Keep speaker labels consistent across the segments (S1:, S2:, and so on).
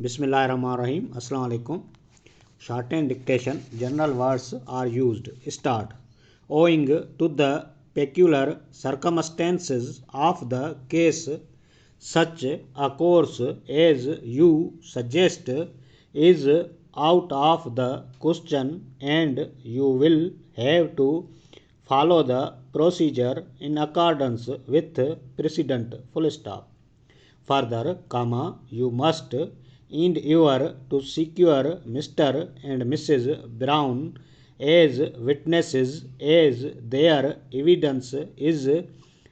S1: Bismillahirrahmanirrahim. Assalamu alaikum. Shorthand dictation. General words are used. Start. Owing to the peculiar circumstances of the case, such a course as you suggest is out of the question, and you will have to follow the procedure in accordance with precedent. Full stop. Further, you must endeavour to secure Mr. and Mrs. Brown as witnesses, as their evidence is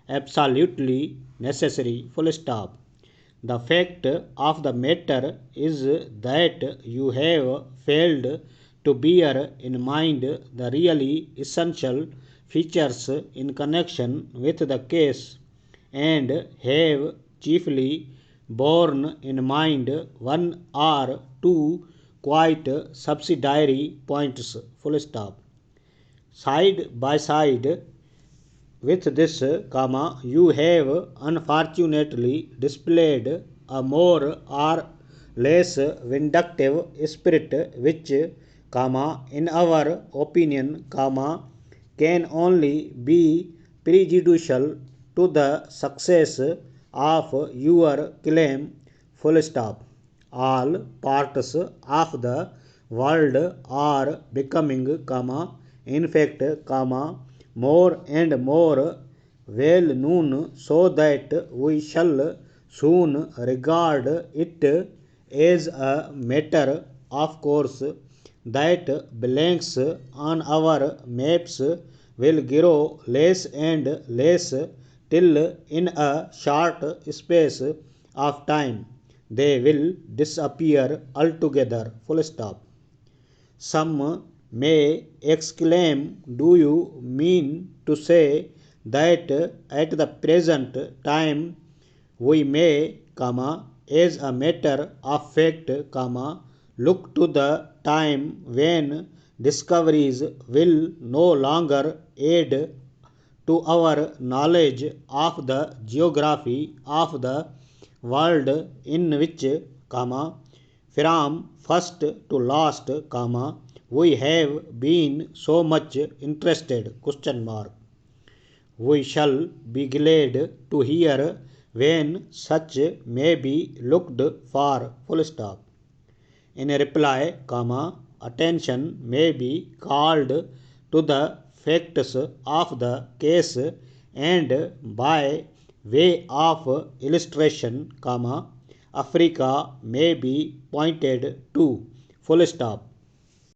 S1: absolutely necessary. Full stop. The fact of the matter is that you have failed to bear in mind the really essential features in connection with the case, and have chiefly borne in mind one or two quite subsidiary points. Full stop. Side by side with this, you have unfortunately displayed a more or less vindictive spirit which, in our opinion, can only be prejudicial to the success of your claim. Full stop. All parts of the world are becoming, in fact, more and more well known, so that we shall soon regard it as a matter of course that blanks on our maps will grow less and less till in a short space of time they will disappear altogether. Full stop. Some may exclaim, do you mean to say that at the present time we may, as a matter of fact, look to the time when discoveries will no longer aid to our knowledge of the geography of the world in which, from first to last, we have been so much interested? We shall be glad to hear when such may be looked for. Full stop. In reply, attention may be called to the facts of the case, and by way of illustration, Africa may be pointed to. Full stop.